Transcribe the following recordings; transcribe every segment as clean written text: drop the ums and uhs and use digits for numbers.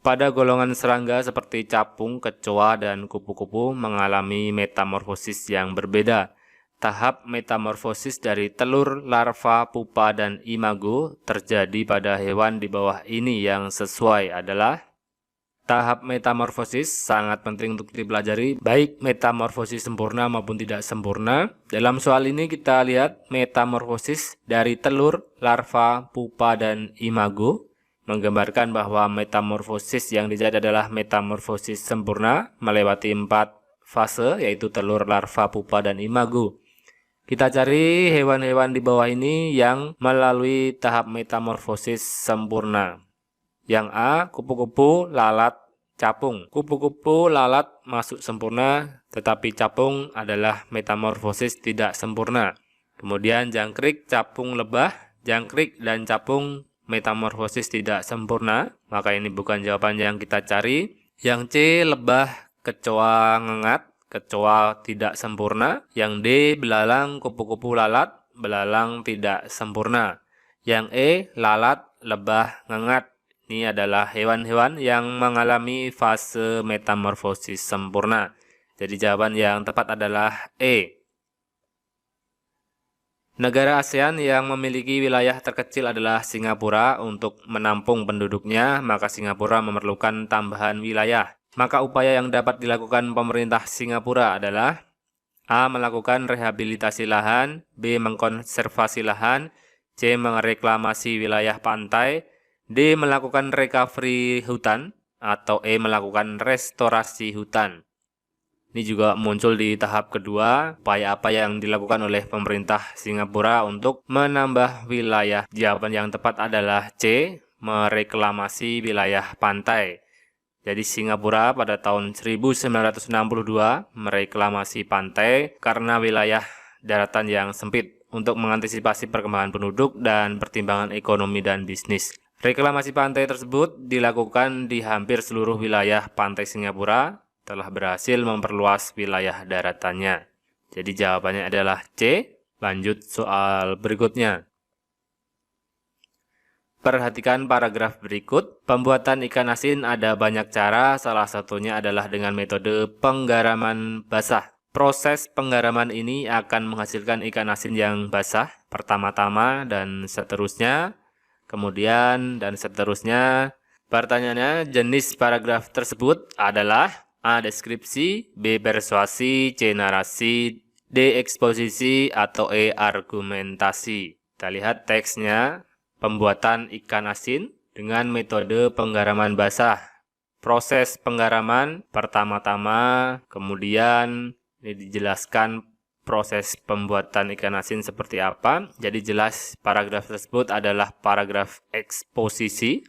Pada golongan serangga seperti capung, kecoa, dan kupu-kupu mengalami metamorfosis yang berbeda. Tahap metamorfosis dari telur, larva, pupa, dan imago terjadi pada hewan di bawah ini yang sesuai adalah tahap metamorfosis sangat penting untuk dipelajari, baik metamorfosis sempurna maupun tidak sempurna. Dalam soal ini kita lihat metamorfosis dari telur, larva, pupa, dan imago menggambarkan bahwa metamorfosis yang dijadi adalah metamorfosis sempurna melewati 4 fase, yaitu telur, larva, pupa, dan imago. Kita cari hewan-hewan di bawah ini yang melalui tahap metamorfosis sempurna. Yang A, kupu-kupu, lalat, capung. Kupu-kupu, lalat masuk sempurna, tetapi capung adalah metamorfosis tidak sempurna. Kemudian jangkrik, capung, lebah. Jangkrik dan capung metamorfosis tidak sempurna, maka ini bukan jawaban yang kita cari. Yang C, lebah, kecoa, ngengat. Kecoa tidak sempurna. Yang D, belalang, kupu-kupu, lalat. Belalang tidak sempurna. Yang E, lalat, lebah, ngengat. Ini adalah hewan-hewan yang mengalami fase metamorfosis sempurna. Jadi jawaban yang tepat adalah E. Negara ASEAN yang memiliki wilayah terkecil adalah Singapura. Untuk menampung penduduknya, maka Singapura memerlukan tambahan wilayah. Maka upaya yang dapat dilakukan pemerintah Singapura adalah A. Melakukan rehabilitasi lahan, B. Mengkonservasi lahan, C. Mereklamasi wilayah pantai, D. Melakukan recovery hutan, atau E. Melakukan restorasi hutan. Ini juga muncul di tahap kedua, upaya apa yang dilakukan oleh pemerintah Singapura untuk menambah wilayah. Jawaban yang tepat adalah C. Mereklamasi wilayah pantai. Jadi Singapura pada tahun 1962 mereklamasi pantai karena wilayah daratan yang sempit untuk mengantisipasi perkembangan penduduk dan pertimbangan ekonomi dan bisnis. Reklamasi pantai tersebut dilakukan di hampir seluruh wilayah pantai Singapura, telah berhasil memperluas wilayah daratannya. Jadi jawabannya adalah C. Lanjut soal berikutnya. Perhatikan paragraf berikut. Pembuatan ikan asin ada banyak cara, salah satunya adalah dengan metode penggaraman basah. Proses penggaraman ini akan menghasilkan ikan asin yang basah pertama-tama dan seterusnya, kemudian dan seterusnya. Pertanyaannya, jenis paragraf tersebut adalah A. Deskripsi, B. Persuasi, C. Narasi, D. Eksposisi, atau E. Argumentasi. Kita lihat teksnya. Pembuatan ikan asin dengan metode penggaraman basah. Proses penggaraman pertama-tama, kemudian ini dijelaskan proses pembuatan ikan asin seperti apa. Jadi jelas paragraf tersebut adalah paragraf eksposisi,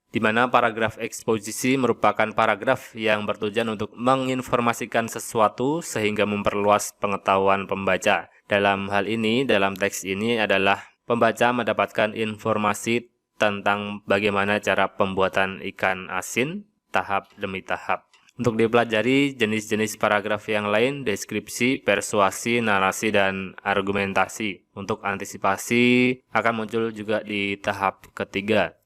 di mana paragraf eksposisi merupakan paragraf yang bertujuan untuk menginformasikan sesuatu sehingga memperluas pengetahuan pembaca. Dalam hal ini, dalam teks ini adalah pembaca mendapatkan informasi tentang bagaimana cara pembuatan ikan asin tahap demi tahap. Untuk dipelajari jenis-jenis paragraf yang lain, deskripsi, persuasi, narasi, dan argumentasi. Untuk antisipasi akan muncul juga di tahap ketiga.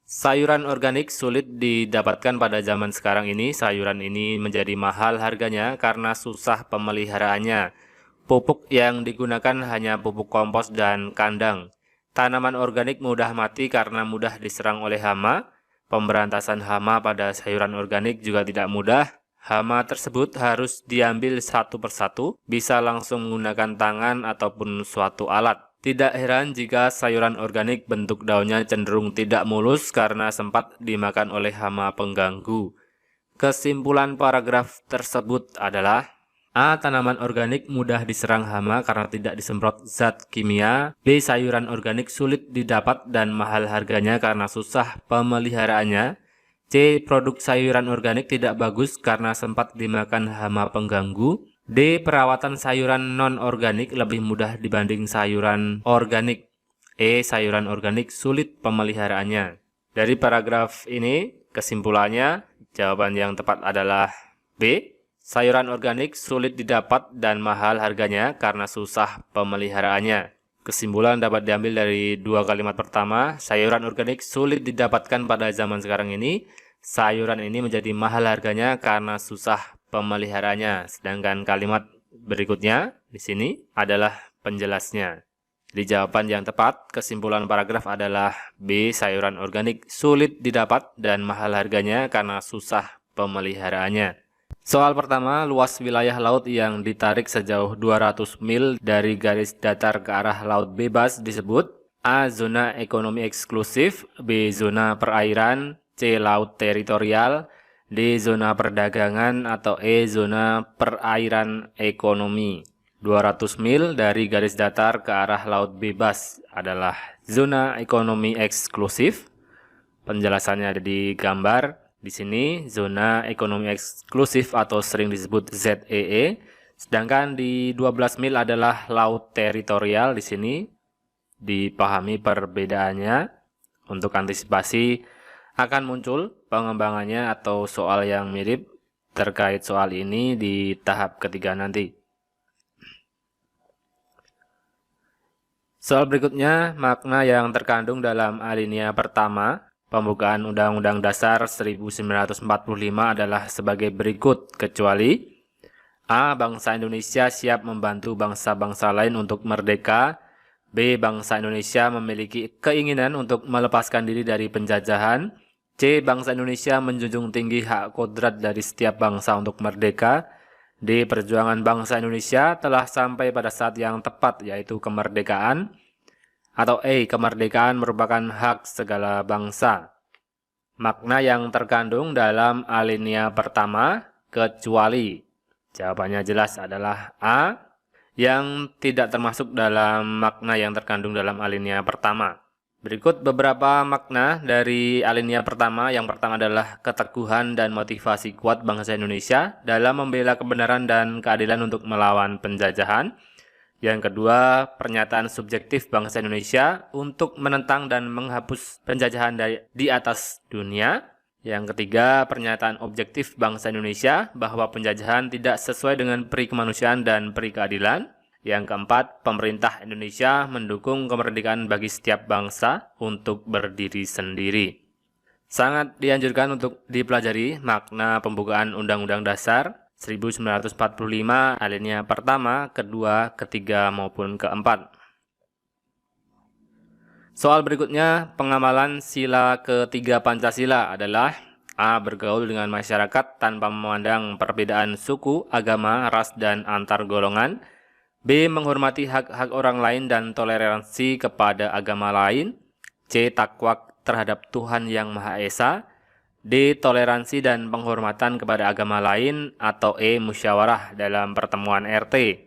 Sayuran organik sulit didapatkan pada zaman sekarang ini. Sayuran ini menjadi mahal harganya karena susah pemeliharaannya. Pupuk yang digunakan hanya pupuk kompos dan kandang. Tanaman organik mudah mati karena mudah diserang oleh hama. Pemberantasan hama pada sayuran organik juga tidak mudah. Hama tersebut harus diambil satu persatu, bisa langsung menggunakan tangan ataupun suatu alat. Tidak heran jika sayuran organik bentuk daunnya cenderung tidak mulus karena sempat dimakan oleh hama pengganggu. Kesimpulan paragraf tersebut adalah A. Tanaman organik mudah diserang hama karena tidak disemprot zat kimia. B. Sayuran organik sulit didapat dan mahal harganya karena susah pemeliharaannya. C. Produk sayuran organik tidak bagus karena sempat dimakan hama pengganggu. D. Perawatan sayuran non-organik lebih mudah dibanding sayuran organik. E. Sayuran organik sulit pemeliharaannya. Dari paragraf ini, kesimpulannya, jawaban yang tepat adalah B. Sayuran organik sulit didapat dan mahal harganya karena susah pemeliharaannya. Kesimpulan dapat diambil dari dua kalimat pertama. Sayuran organik sulit didapatkan pada zaman sekarang ini. Sayuran ini menjadi mahal harganya karena susah pemeliharanya. Sedangkan kalimat berikutnya di sini adalah penjelasnya. Jadi jawaban yang tepat, kesimpulan paragraf adalah B. Sayuran organik sulit didapat dan mahal harganya karena susah pemeliharaannya. Soal pertama, luas wilayah laut yang ditarik sejauh 200 mil dari garis datar ke arah laut bebas disebut A. Zona ekonomi eksklusif, B. Zona perairan, C. Laut teritorial, D. Zona perdagangan, atau E. Zona perairan ekonomi. 200 mil dari garis datar ke arah laut bebas adalah zona ekonomi eksklusif. Penjelasannya ada di gambar. Di sini zona ekonomi eksklusif atau sering disebut ZEE. Sedangkan di 12 mil adalah laut teritorial. Di sini dipahami perbedaannya. Untuk antisipasi akan muncul pengembangannya atau soal yang mirip terkait soal ini di tahap ketiga nanti. Soal berikutnya, makna yang terkandung dalam alinea pertama, pembukaan Undang-Undang Dasar 1945 adalah sebagai berikut, kecuali A. Bangsa Indonesia siap membantu bangsa-bangsa lain untuk merdeka. B. Bangsa Indonesia memiliki keinginan untuk melepaskan diri dari penjajahan. C. Bangsa Indonesia menjunjung tinggi hak kodrat dari setiap bangsa untuk merdeka. D. Perjuangan bangsa Indonesia telah sampai pada saat yang tepat, yaitu kemerdekaan. Atau E. Kemerdekaan merupakan hak segala bangsa. Makna yang terkandung dalam alinea pertama, kecuali. Jawabannya jelas adalah A. Yang tidak termasuk dalam makna yang terkandung dalam alinea pertama. Berikut beberapa makna dari alinea pertama. Yang pertama adalah keteguhan dan motivasi kuat bangsa Indonesia dalam membela kebenaran dan keadilan untuk melawan penjajahan. Yang kedua, pernyataan subjektif bangsa Indonesia untuk menentang dan menghapus penjajahan di atas dunia. Yang ketiga, pernyataan objektif bangsa Indonesia bahwa penjajahan tidak sesuai dengan peri kemanusiaan dan peri keadilan. Yang keempat, pemerintah Indonesia mendukung kemerdekaan bagi setiap bangsa untuk berdiri sendiri. Sangat dianjurkan untuk dipelajari makna pembukaan Undang-Undang Dasar 1945 alinea pertama, kedua, ketiga, maupun keempat. Soal berikutnya, pengamalan sila ketiga Pancasila adalah A. Bergaul dengan masyarakat tanpa memandang perbedaan suku, agama, ras, dan antar golongan. B. Menghormati hak-hak orang lain dan toleransi kepada agama lain. C. Takwa terhadap Tuhan Yang Maha Esa. D. Toleransi dan penghormatan kepada agama lain. Atau E. Musyawarah dalam pertemuan RT.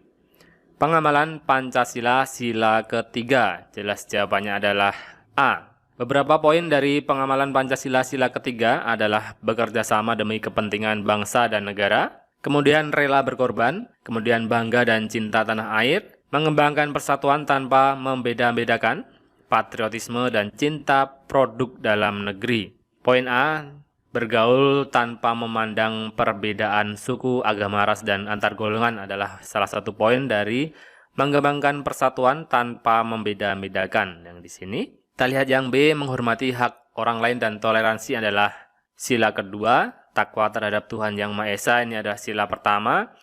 Pengamalan Pancasila sila ketiga. Jelas jawabannya adalah A. Beberapa poin dari pengamalan Pancasila sila ketiga adalah bekerja sama demi kepentingan bangsa dan negara, kemudian rela berkorban, kemudian bangga dan cinta tanah air, mengembangkan persatuan tanpa membeda-bedakan, patriotisme dan cinta produk dalam negeri. Poin A, bergaul tanpa memandang perbedaan suku, agama, ras, dan antar golongan adalah salah satu poin dari mengembangkan persatuan tanpa membeda-bedakan. Yang di sini, kita lihat yang B, menghormati hak orang lain dan toleransi adalah sila kedua. Takwa terhadap Tuhan Yang Maha Esa ini adalah sila pertama.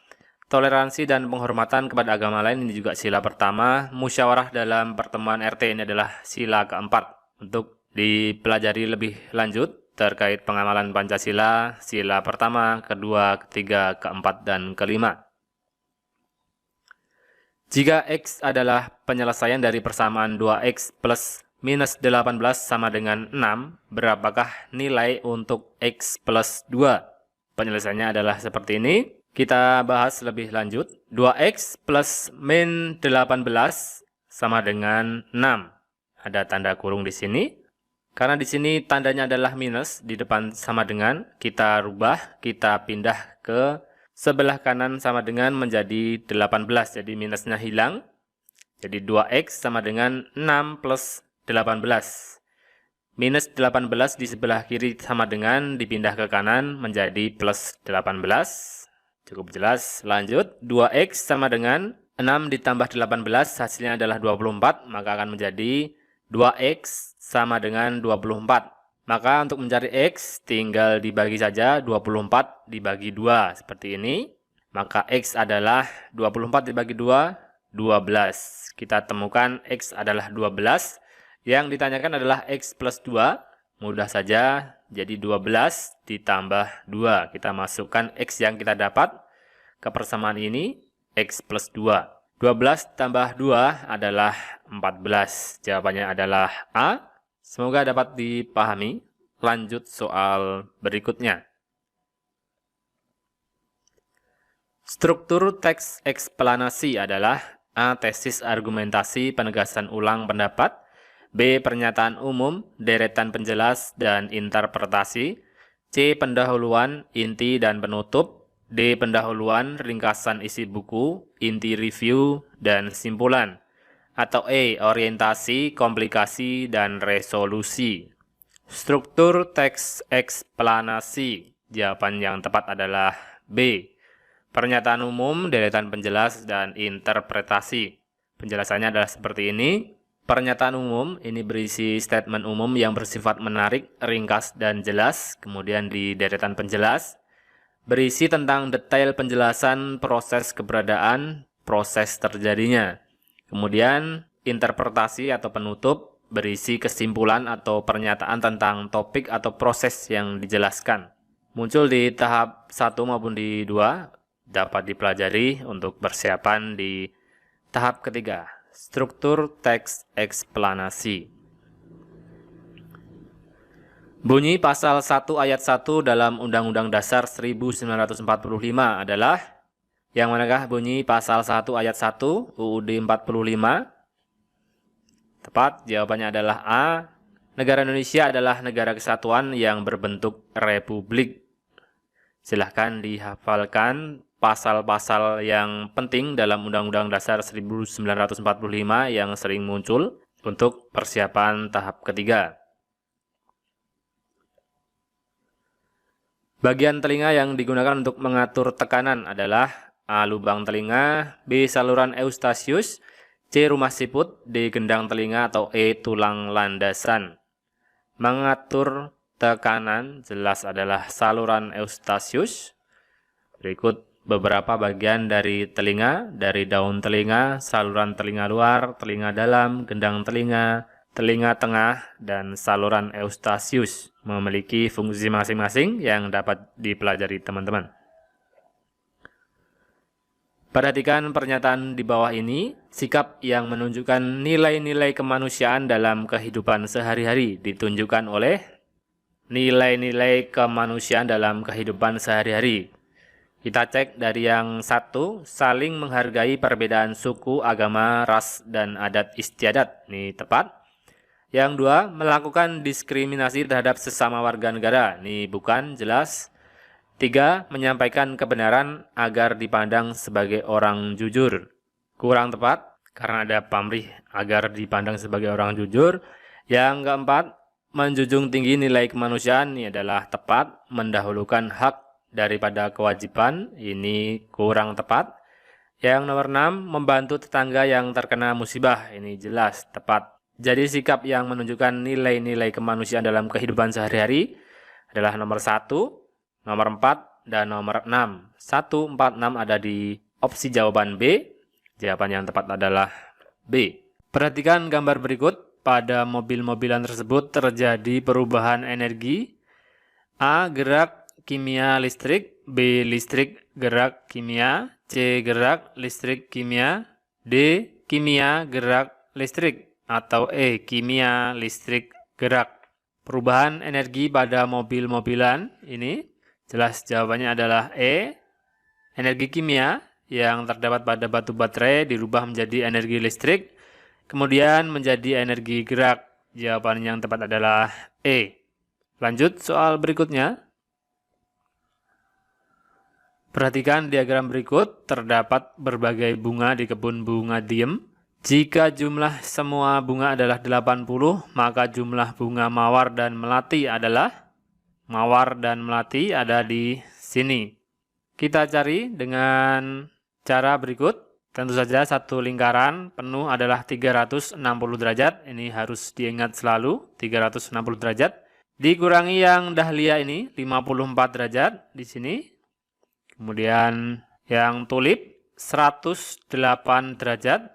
Toleransi dan penghormatan kepada agama lain ini juga sila pertama. Musyawarah dalam pertemuan RT ini adalah sila keempat. Untuk dipelajari lebih lanjut terkait pengamalan Pancasila, sila pertama, kedua, ketiga, keempat, dan kelima. Jika X adalah penyelesaian dari persamaan 2X plus minus 18 sama dengan 6, berapakah nilai untuk X plus 2? Penyelesaiannya adalah seperti ini. Kita bahas lebih lanjut. 2X plus min 18 sama dengan 6. Ada tanda kurung di sini. Karena di sini tandanya adalah minus, di depan sama dengan, kita rubah, kita pindah ke sebelah kanan sama dengan menjadi 18. Jadi minusnya hilang. Jadi 2X sama dengan 6 plus 18. Minus 18 di sebelah kiri sama dengan dipindah ke kanan menjadi plus 18. Cukup jelas. Lanjut. 2X sama dengan 6 ditambah 18 hasilnya adalah 24, maka akan menjadi 2x sama dengan 24. Maka untuk mencari x tinggal dibagi saja 24 dibagi 2 seperti ini. Maka x adalah 24 dibagi 2, 12. Kita temukan x adalah 12. Yang ditanyakan adalah x plus 2. Mudah saja, jadi 12 ditambah 2. Kita masukkan x yang kita dapat ke persamaan ini, x plus 2. 12 tambah 2 adalah 14. Jawabannya adalah A. Semoga dapat dipahami. Lanjut soal berikutnya. Struktur teks eksplanasi adalah A. Tesis argumentasi penegasan ulang pendapat, B. Pernyataan umum, deretan penjelas dan interpretasi, C. Pendahuluan, inti dan penutup, D. Pendahuluan, ringkasan isi buku, inti review, dan simpulan, atau E. Orientasi, komplikasi, dan resolusi. Struktur teks eksplanasi. Jawaban yang tepat adalah B. Pernyataan umum, deretan penjelas, dan interpretasi. Penjelasannya adalah seperti ini. Pernyataan umum ini berisi statement umum yang bersifat menarik, ringkas, dan jelas. Kemudian di deretan penjelas berisi tentang detail penjelasan proses keberadaan, proses terjadinya. Kemudian interpretasi atau penutup berisi kesimpulan atau pernyataan tentang topik atau proses yang dijelaskan. Muncul di tahap 1 maupun di 2, dapat dipelajari untuk persiapan di tahap ketiga. Struktur teks eksplanasi. Bunyi pasal 1 ayat 1 dalam Undang-Undang Dasar 1945 adalah yang manakah bunyi pasal 1 ayat 1 UUD 45? Tepat, jawabannya adalah A. Negara Indonesia adalah negara kesatuan yang berbentuk republik. Silahkan dihafalkan pasal-pasal yang penting dalam Undang-Undang Dasar 1945 yang sering muncul untuk persiapan tahap ketiga. Bagian telinga yang digunakan untuk mengatur tekanan adalah A. Lubang telinga, B. Saluran Eustasius, C. Rumah siput, D. Gendang telinga, atau E. Tulang landasan. Mengatur tekanan jelas adalah saluran Eustasius. Berikut beberapa bagian dari telinga, dari daun telinga, saluran telinga luar, telinga dalam, gendang telinga, telinga tengah, dan saluran Eustasius memiliki fungsi masing-masing yang dapat dipelajari teman-teman. Perhatikan pernyataan di bawah ini, sikap yang menunjukkan nilai-nilai kemanusiaan dalam kehidupan sehari-hari ditunjukkan oleh nilai-nilai kemanusiaan dalam kehidupan sehari-hari. Kita cek dari yang satu, saling menghargai perbedaan suku, agama, ras, dan adat istiadat. Ini tepat. Yang dua, melakukan diskriminasi terhadap sesama warga negara. Ini bukan, jelas. Tiga, menyampaikan kebenaran agar dipandang sebagai orang jujur. Kurang tepat, karena ada pamrih agar dipandang sebagai orang jujur. Yang keempat, menjunjung tinggi nilai kemanusiaan. Ini adalah tepat, mendahulukan hak daripada kewajiban, ini kurang tepat. Yang nomor 6, membantu tetangga yang terkena musibah, ini jelas tepat. Jadi sikap yang menunjukkan nilai-nilai kemanusiaan dalam kehidupan sehari-hari adalah nomor 1, nomor 4, dan nomor 6. 1, 4, 6 ada di opsi jawaban B. Jawaban yang tepat adalah B. Perhatikan gambar berikut. Pada mobil-mobilan tersebut terjadi perubahan energi. A. Gerak kimia listrik, B. Listrik gerak kimia, C. Gerak listrik kimia, D. Kimia gerak listrik, atau E. Kimia listrik gerak. Perubahan energi pada mobil-mobilan ini jelas jawabannya adalah E. Energi kimia yang terdapat pada batu baterai dirubah menjadi energi listrik, kemudian menjadi energi gerak. Jawaban yang tepat adalah E. Lanjut soal berikutnya. Perhatikan diagram berikut, terdapat berbagai bunga di kebun bunga diem. Jika jumlah semua bunga adalah 80, maka jumlah bunga mawar dan melati adalah? Mawar dan melati ada di sini. Kita cari dengan cara berikut. Tentu saja satu lingkaran penuh adalah 360 derajat. Ini harus diingat selalu, 360 derajat. Dikurangi yang dahlia ini 54 derajat di sini. Kemudian yang tulip 108 derajat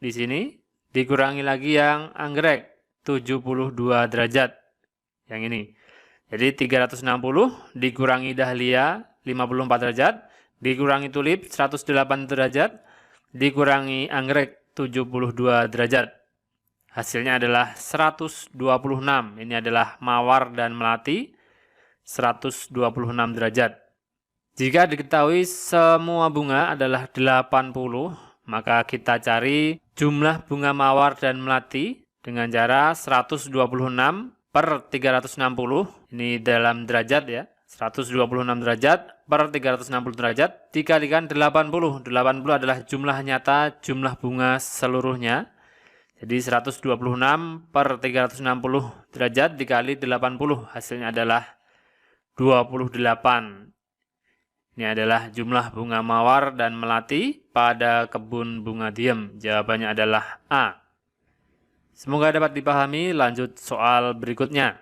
di sini. Dikurangi lagi yang anggrek 72 derajat. Yang ini. Jadi 360 dikurangi dahlia 54 derajat, dikurangi tulip 108 derajat, dikurangi anggrek 72 derajat. Hasilnya adalah 126. Ini adalah mawar dan melati 126 derajat. Jika diketahui semua bunga adalah 80, maka kita cari jumlah bunga mawar dan melati dengan cara 126 per 360. Ini dalam derajat ya. 126 derajat per 360 derajat dikalikan 80. 80 adalah jumlah nyata jumlah bunga seluruhnya. Jadi 126 per 360 derajat dikali 80. Hasilnya adalah 28. Ini adalah jumlah bunga mawar dan melati pada kebun bunga diem. Jawabannya adalah A. Semoga dapat dipahami. Lanjut soal berikutnya.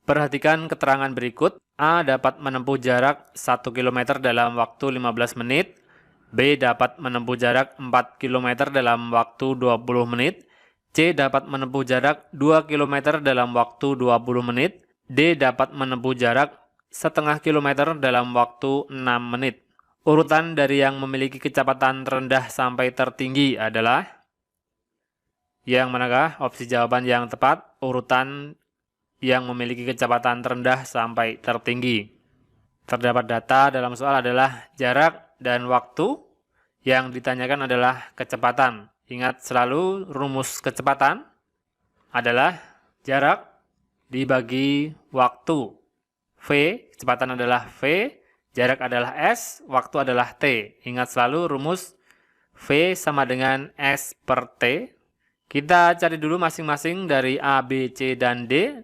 Perhatikan keterangan berikut. A dapat menempuh jarak 1 km dalam waktu 15 menit. B dapat menempuh jarak 4 km dalam waktu 20 menit. C dapat menempuh jarak 2 km dalam waktu 20 menit. D dapat menempuh jarak setengah kilometer dalam waktu 6 menit. Urutan dari yang memiliki kecepatan rendah sampai tertinggi adalah yang manakah? Opsi jawaban yang tepat, urutan yang memiliki kecepatan terendah sampai tertinggi. Terdapat data dalam soal adalah jarak dan waktu. Yang ditanyakan adalah kecepatan. Ingat selalu rumus kecepatan adalah jarak dibagi waktu. V, kecepatan adalah V, jarak adalah S, waktu adalah T. Ingat selalu rumus V sama dengan S per T. Kita cari dulu masing-masing dari A, B, C, dan D.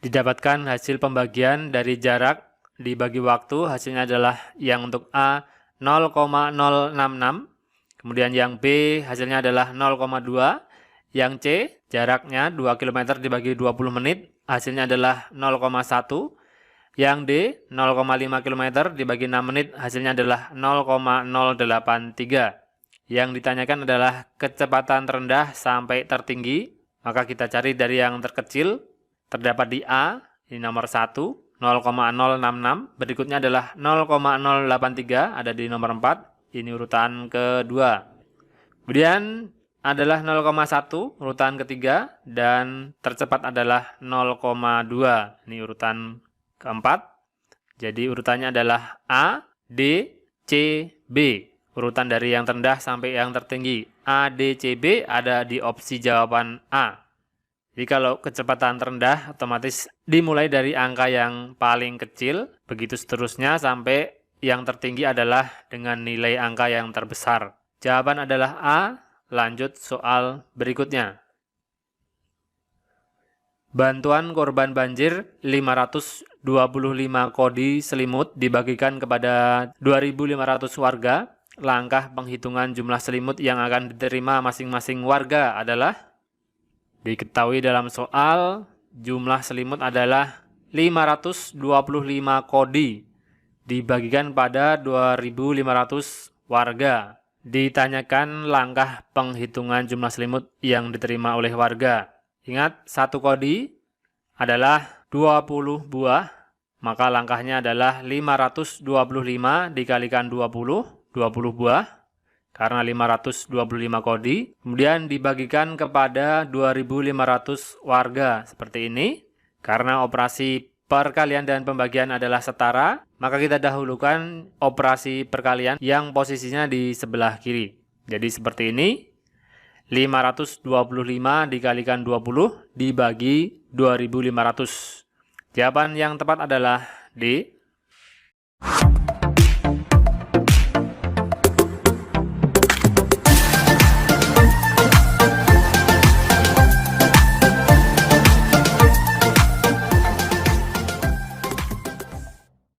Didapatkan hasil pembagian dari jarak dibagi waktu. Hasilnya adalah yang untuk A 0,066. Kemudian yang B hasilnya adalah 0,2. Yang C jaraknya 2 km dibagi 20 menit. Hasilnya adalah 0,1. Yang D 0,5 km dibagi 6 menit. Hasilnya adalah 0,083. Yang ditanyakan adalah kecepatan terendah sampai tertinggi. Maka kita cari dari yang terkecil. Terdapat di A, ini nomor 1, 0,066. Berikutnya adalah 0,083, ada di nomor 4. Ini urutan kedua. Kemudian adalah 0,1, urutan ketiga. Dan tercepat adalah 0,2. Ini urutan keempat. Jadi urutannya adalah A, D, C, B. Urutan dari yang terendah sampai yang tertinggi. A, D, C, B ada di opsi jawaban A. Jadi kalau kecepatan terendah otomatis dimulai dari angka yang paling kecil, begitu seterusnya sampai yang tertinggi adalah dengan nilai angka yang terbesar. Jawaban adalah A. Lanjut soal berikutnya. Bantuan korban banjir 525 kodi selimut dibagikan kepada 2.500 warga. Langkah penghitungan jumlah selimut yang akan diterima masing-masing warga adalah diketahui dalam soal jumlah selimut adalah 525 kodi dibagikan pada 2.500 warga. Ditanyakan langkah penghitungan jumlah selimut yang diterima oleh warga. Ingat, satu kodi adalah 20 buah, maka langkahnya adalah 525 dikalikan 20 buah. Karena 525 kodi, kemudian dibagikan kepada 2.500 warga seperti ini. Karena operasi perkalian dan pembagian adalah setara, maka kita dahulukan operasi perkalian yang posisinya di sebelah kiri. Jadi seperti ini, 525 dikalikan 20 dibagi 2.500. Jawaban yang tepat adalah D.